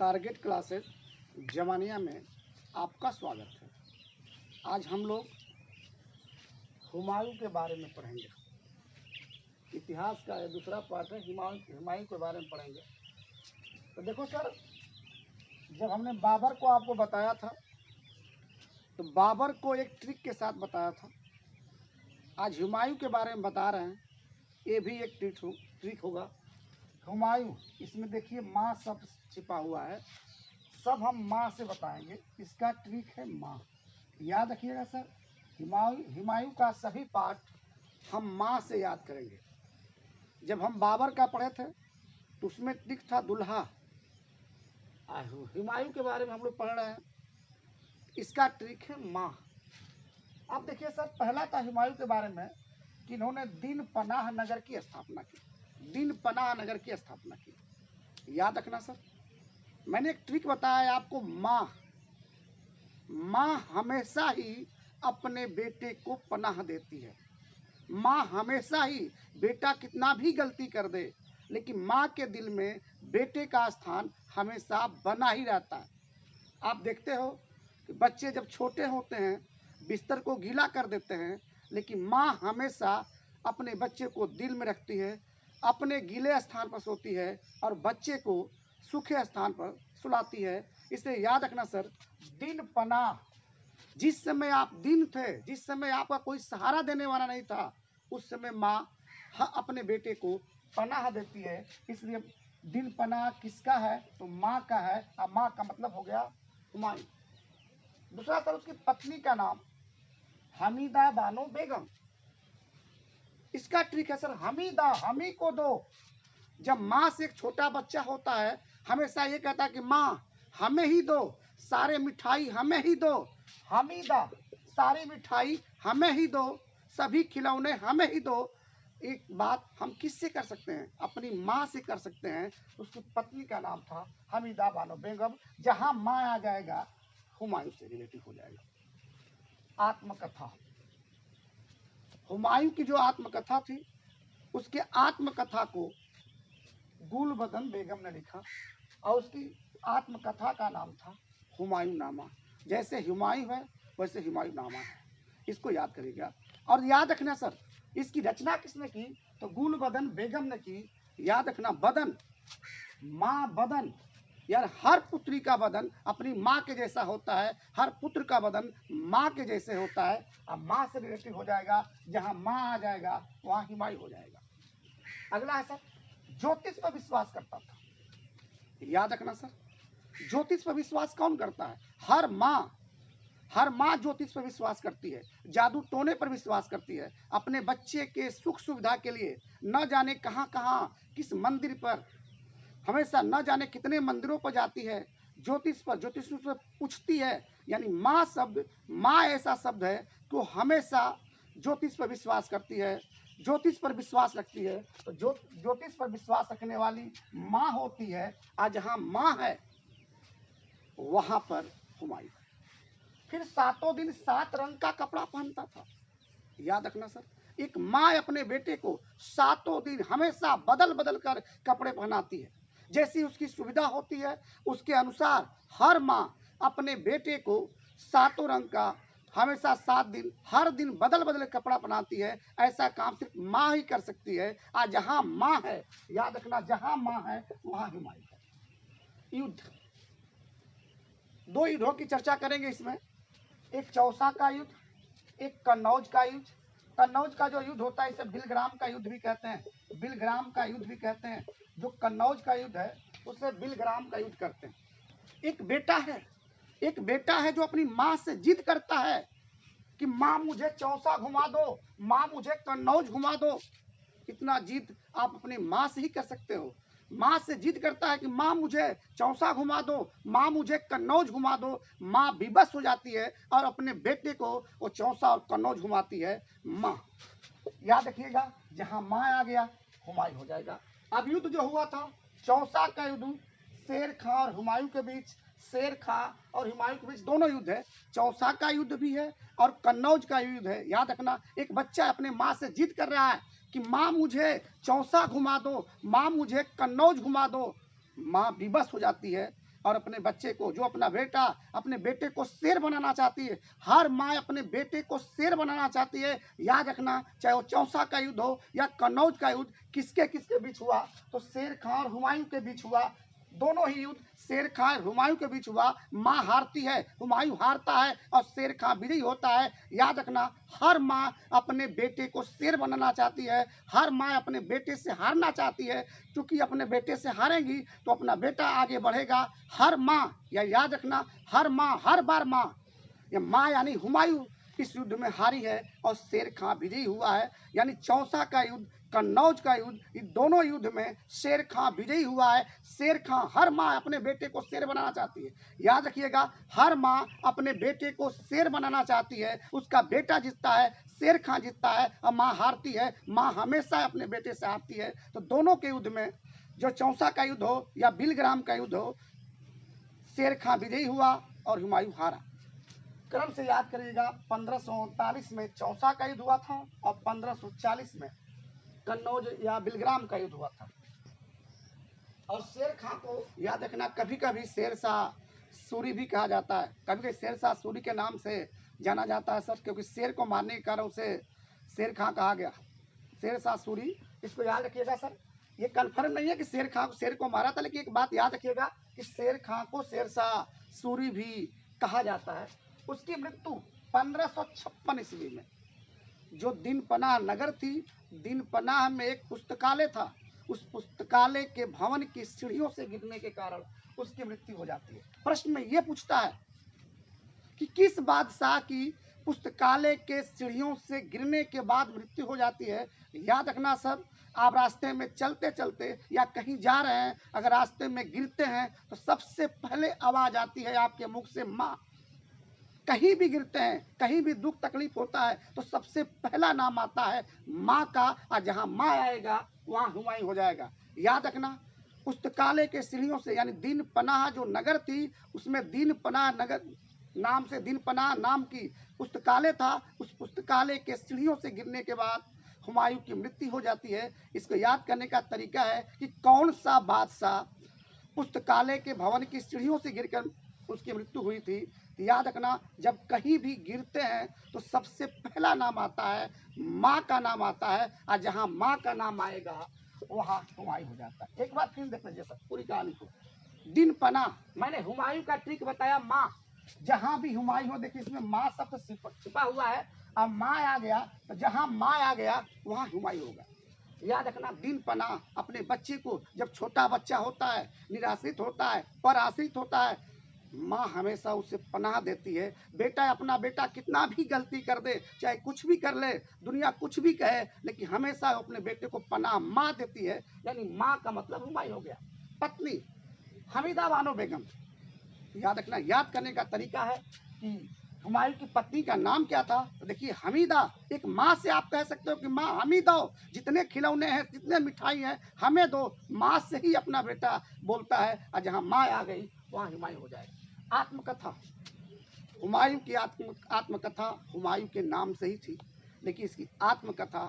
Target classes Zamania में आपका स्वागत है। आज हम लोग हुमायूं के बारे में पढ़ेंगे। इतिहास का दूसरा पार्ट है, हुमायूं के बारे में पढ़ेंगे। तो देखो सर, जब हमने बाबर को आपको बताया था तो बाबर को एक ट्रिक के साथ बताया था। आज हुमायूं के बारे में बता रहे हैं, ये भी एक ट्रिक होगा। हुमायूं, इसमें देखिए माँ सब छिपा हुआ है, सब हम माँ से बताएंगे। इसका ट्रिक है माँ, याद रखिएगा सर। हुमायूं का सभी पार्ट हम माँ से याद करेंगे। जब हम बाबर का पढ़े थे तो उसमें ट्रिक था दुल्हा। हुमायूं के बारे में हम लोग पढ़ रहे हैं, इसका ट्रिक है माँ। अब देखिए सर, पहला था हुमायूं के बारे में कि इन्होंने दिन पनाह नगर की स्थापना की। दिन पनाह नगर की स्थापना की, याद रखना सर। मैंने एक ट्रिक बताया आपको, माँ हमेशा ही अपने बेटे को पनाह देती है। माँ हमेशा ही, बेटा कितना भी गलती कर दे लेकिन माँ के दिल में बेटे का स्थान हमेशा बना ही रहता है। आप देखते हो कि बच्चे जब छोटे होते हैं बिस्तर को गीला कर देते हैं, लेकिन माँ हमेशा अपने बच्चे को दिल में रखती है, अपने गीले स्थान पर सोती है और बच्चे को सूखे स्थान पर सुलाती है। इसलिए याद रखना सर, दिन पनाह, जिस समय आप दिन थे, जिस समय आपका कोई सहारा देने वाला नहीं था, उस समय माँ अपने बेटे को पनाह देती है। इसलिए दिन पनाह किसका है तो माँ का है, और माँ का मतलब हो गया हुमायूं। दूसरा सर, उसकी पत्नी का नाम हमीदा बानो बेगम। इसका ट्रिक है सर, हमीदा, हमी को दो। जब माँ से एक छोटा बच्चा होता है हमेशा ये कहता है कि माँ हमें ही दो, सारे मिठाई हमें ही दो। हमीदा, सारी मिठाई हमें ही दो, सभी खिलौने हमें ही दो। एक बात हम किससे कर सकते हैं? अपनी माँ से कर सकते हैं। उसकी पत्नी का नाम था हमीदा बानो बेगम। जहां माँ आ जाएगा हुमायूं से रिलेटिव हो जाएगा। आत्मकथा, हुमायूं की जो आत्मकथा थी, उसके आत्मकथा को गुलबदन बेगम ने लिखा और उसकी आत्मकथा का नाम था हुमायूं नामा। जैसे हुमायूं है वैसे हुमायूं नामा है, इसको याद करिएगा। और याद रखना सर, इसकी रचना किसने की तो गुलबदन बेगम ने की। याद रखना, बदन, माँ बदन, यार हर पुत्री का बदन अपनी माँ के जैसा होता है, हर पुत्र का बदन माँ के जैसे होता है। अब माँ से रिलेटिव हो जाएगा, जहां माँ आ जाएगा वहां हुमायूं हो जाएगा। अगला है सर, ज्योतिष पर विश्वास करता था। याद रखना सर, ज्योतिष पर विश्वास कौन करता है? हर माँ ज्योतिष पर विश्वास करती है, जादू टोने पर विश्वास करती है। अपने बच्चे के सुख सुविधा के लिए न जाने कहां कहां किस मंदिर पर, हमेशा न जाने कितने मंदिरों पर जाती है, ज्योतिष पर पूछती है। यानी माँ शब्द, माँ ऐसा शब्द है तो हमेशा ज्योतिष पर विश्वास करती है, ज्योतिष पर विश्वास रखती है। तो ज्योतिष पर विश्वास रखने वाली माँ होती है। आज जहाँ माँ है वहां पर हुमायूं। फिर सातों दिन 7 रंग का कपड़ा पहनता था। याद रखना सर, एक माँ अपने बेटे को सातों दिन हमेशा बदल बदल कर कपड़े पहनाती है। जैसी उसकी सुविधा होती है उसके अनुसार हर माँ अपने बेटे को सातों रंग का हमेशा 7 दिन हर दिन बदल बदल कपड़ा पहनाती है। ऐसा काम सिर्फ माँ ही कर सकती है। आज जहां माँ है, याद रखना, जहां माँ है वहां हुमायूं है। युद्ध, 2 युद्धों की चर्चा करेंगे इसमें, एक चौसा का युद्ध, एक कन्नौज का युद्ध। कन्नौज का जो युद्ध होता है इसे बिलग्राम का युद्ध भी कहते हैं, बिलग्राम का युद्ध भी कहते हैं। जो कन्नौज का युद्ध है उसे बिलग्राम का युद्ध करते हैं। एक बेटा है जो अपनी माँ से जिद करता है कि माँ मुझे चौसा घुमा दो, माँ मुझे कन्नौज घुमा दो। इतना जिद आप अपनी माँ से ही कर सकते हो। माँ से जिद करता है कि माँ मुझे चौसा घुमा दो, माँ मुझे कन्नौज घुमा दो। माँ विवश हो जाती है और अपने बेटे को वो चौसा और कन्नौज घुमाती है माँ। याद रखिएगा, जहां माँ आ गया हुमायूं हो जाएगा। अब युद्ध जो हुआ था, चौसा का युद्ध शेर खां और हुमायूं के बीच, शेर खां और हुमायूं के बीच दोनों युद्ध है। चौसा का युद्ध भी है और कन्नौज का युद्ध है। याद रखना, एक बच्चा अपने माँ से जिद कर रहा है कि माँ मुझे चौसा घुमा दो, माँ मुझे कन्नौज घुमा दो। माँ विवश हो जाती है, और अपने बच्चे को, जो अपना बेटा अपने बेटे को शेर बनाना चाहती है, हर माँ अपने बेटे को शेर बनाना चाहती है। याद रखना, चाहे वो चौसा का युद्ध हो या कन्नौज का युद्ध, किसके किसके बीच हुआ, तो शेर खां और हुमायूं के बीच हुआ। दोनों ही युद्ध शेर खां और हुमायूं के बीच हुआ। माँ हारती है, हुमायूं हारता है और शेर खां विजयी होता है। याद रखना, हर माँ अपने बेटे को शेर बनाना चाहती है, हर माँ अपने बेटे से हारना चाहती है, क्योंकि अपने बेटे से हारेंगी तो अपना बेटा आगे बढ़ेगा। हर माँ, या याद रखना, हर माँ, हर बार माँ, या माँ यानी हुमायूं इस युद्ध में हारी है और शेर खां विजयी हुआ है। यानी चौसा का युद्ध, कन्नौज का युद्ध, इन दोनों युद्ध में शेर खां विजयी हुआ है। शेर खां, हर माँ अपने बेटे को शेर बनाना चाहती है। याद रखिएगा, हर माँ अपने बेटे को शेर बनाना चाहती है, उसका बेटा जीतता है, शेर खां जीतता है और माँ हारती है। माँ हमेशा अपने बेटे से हारती है। तो दोनों के युद्ध में, जो चौसा का युद्ध हो या बिलग्राम का युद्ध हो, शेर खां विजयी हुआ और हुमायूं हारा। क्रम से याद करिएगा, 1539 में चौसा का युद्ध हुआ था और 1540 में कन्नौज या बिलग्राम का युद्ध हुआ था। और शेर खां को याद रखना, कभी कभी शेरशाह सूरी भी कहा जाता है, कभी कभी शेरशाह सूरी के नाम से जाना जाता है सर, क्योंकि शेर को मारने के कारण उसे शेर खां कहा गया, शेरशाह सूरी। इसको याद रखिएगा सर, ये कन्फर्म नहीं है कि शेर खां शेर को मारा था, लेकिन एक बात याद रखिएगा कि शेर खां को शेरशाह सूरी भी कहा जाता है। उसकी मृत्यु 1556 ईस्वी में, जो दीनपनाह नगर थी, दीनपनाह में एक पुस्तकालय था, उस पुस्तकालय के भवन की सीढ़ियों से गिरने के कारण उसकी मृत्यु हो जाती है। प्रश्न में यह पूछता है कि किस बादशाह की पुस्तकालय के सीढ़ियों से गिरने के बाद मृत्यु हो जाती है। याद रखना सब, आप रास्ते में चलते चलते या कहीं जा रहे हैं, अगर रास्ते में गिरते हैं तो सबसे पहले आवाज आती है आपके मुख से माँ। कहीं भी गिरते हैं, कहीं भी दुख तकलीफ होता है तो सबसे पहला नाम आता है माँ का, और जहां माँ आएगा वहां हुमायूं हो जाएगा। याद रखना, पुस्तकालय के सीढ़ियों से, यानी दीन पनाह जो नगर थी, उसमें दीन पनाह नगर नाम से, दीन पनाह नाम की पुस्तकालय था, उस पुस्तकालय के सीढ़ियों से गिरने के बाद हुमायूं की मृत्यु हो जाती है। इसको याद करने का तरीका है कि कौन सा बादशाह पुस्तकालय के भवन की सीढ़ियों से गिरकर उसकी मृत्यु हुई थी। याद रखना, जब कहीं भी गिरते हैं तो सबसे पहला नाम आता है माँ का नाम आता है, और जहां माँ का नाम आएगा वहां हुमायूं हो जाता है। एक बार फिर देख लीजिए सर पूरी कहानी को। दिन पना, मैंने हुमायूं का ट्रिक बताया, माँ, जहां भी हुमायूं हो, देखिए इसमें माँ शब्द छिपा हुआ है, अब माँ आ गया तो जहां माँ आ गया वहां हुमायूं होगा। याद रखना, दिन पना अपने बच्चे को, जब छोटा बच्चा होता है, निराश्रित होता है, पराश्रित होता है, माँ हमेशा उसे पनाह देती है। बेटा, अपना बेटा कितना भी गलती कर दे, चाहे कुछ भी कर ले, दुनिया कुछ भी कहे, लेकिन हमेशा अपने बेटे को पनाह माँ देती है। यानी माँ का मतलब हुमायूं हो गया। पत्नी हमीदा बानो बेगम, याद रखना, याद करने का तरीका है कि हुमायूं की पत्नी का नाम क्या था, तो देखिए हमीदा। एक माँ से आप कह सकते हो कि माँ हमें दो, जितने खिलौने हैं, जितने मिठाई हैं, हमें दो। माँ से ही अपना बेटा बोलता है, और जहाँ माँ आ गई वहाँ हुमायूं हो जाएगा। आत्मकथा, हुमायूं की आत्मकथा हुमायूं के नाम से ही थी, लेकिन इसकी आत्मकथा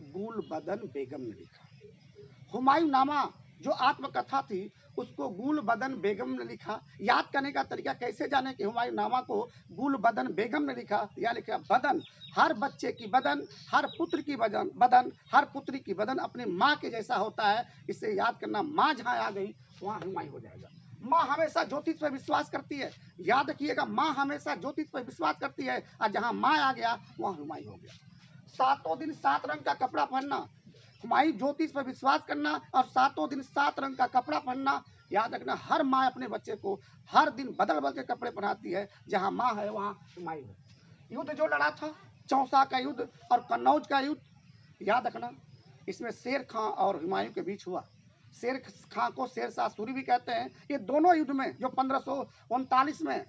गुलबदन बेगम ने लिखा। हुमायूं नामा जो आत्मकथा थी उसको गुलबदन बेगम ने लिखा। याद करने का तरीका कैसे जाने कि हुमायूं नामा को गुलबदन बेगम ने लिखा। या लिखा बदन, हर बच्चे की बदन, हर पुत्र की बदन, बदन हर पुत्री की बदन अपनी माँ के जैसा होता है। इसे याद करना, माँ जहाँ आ गई वहाँ हुमायूं हो जाएगा। माँ हमेशा ज्योतिष पर विश्वास करती है। याद रखिएगा, माँ हमेशा ज्योतिष पर विश्वास करती है, और जहाँ माँ आ गया वहाँ हुमायूं हो गया। सातों दिन 7 रंग का कपड़ा पहनना, हुमायूं ज्योतिष पर विश्वास करना और सातों दिन 7 रंग का कपड़ा पहनना। याद रखना, हर माँ अपने बच्चे को हर दिन बदल बदल के कपड़े पहनाती है, जहाँ माँ है वहाँ हुमायूं है। युद्ध जो लड़ा था, चौसा का युद्ध और कन्नौज का युद्ध, याद रखना, इसमें शेर खां और हुमायूं के बीच हुआ। शेर खां को शेरशाह सूरी भी कहते हैं। ये दोनों युद्ध में, जो 1539 में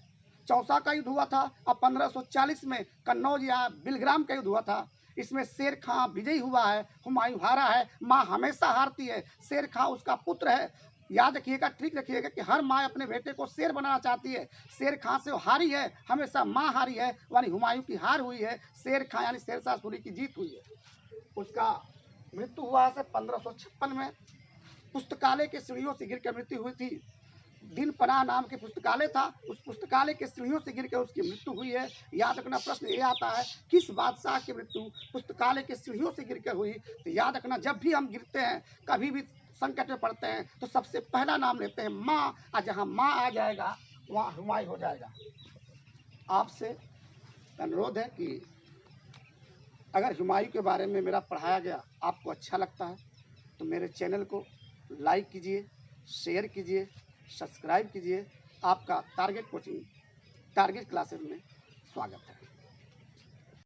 चौसा का युद्ध हुआ था और 1540 में कन्नौज या बिलग्राम का युद्ध हुआ था, इसमें शेर खां विजयी हुआ है, हुमायूं हारा है। माँ हमेशा हारती है, शेर खां उसका पुत्र है। याद रखिएगा, ट्रिक रखिएगा कि हर माँ अपने बेटे को शेर बनाना चाहती है। शेर खां से वो हारी है, हमेशा माँ हारी है, यानी हुमायूं की हार हुई है। शेर खां यानी शेरशाह सूरी की जीत हुई है। उसका मृत्यु हुआ है 1556 में, पुस्तकालय के सीढ़ियों से गिरकर मृत्यु हुई थी। दिनपना नाम के पुस्तकालय था, उस पुस्तकालय के सीढ़ियों से गिरकर उसकी मृत्यु हुई है। याद रखना, प्रश्न ये आता है किस बादशाह की मृत्यु पुस्तकालय के सीढ़ियों से गिरकर हुई। तो याद रखना, जब भी हम गिरते हैं, कभी भी संकट में पड़ते हैं, तो सबसे पहला नाम लेते हैं माँ, और जहाँ माँ आ जाएगा वहाँ हुमायूं हो जाएगा। आपसे अनुरोध है कि अगर हुमायूं के बारे में मेरा पढ़ाया गया आपको अच्छा लगता है तो मेरे चैनल को लाइक कीजिए, शेयर कीजिए, सब्सक्राइब कीजिए। आपका टारगेट कोचिंग, टारगेट क्लासेस में स्वागत है।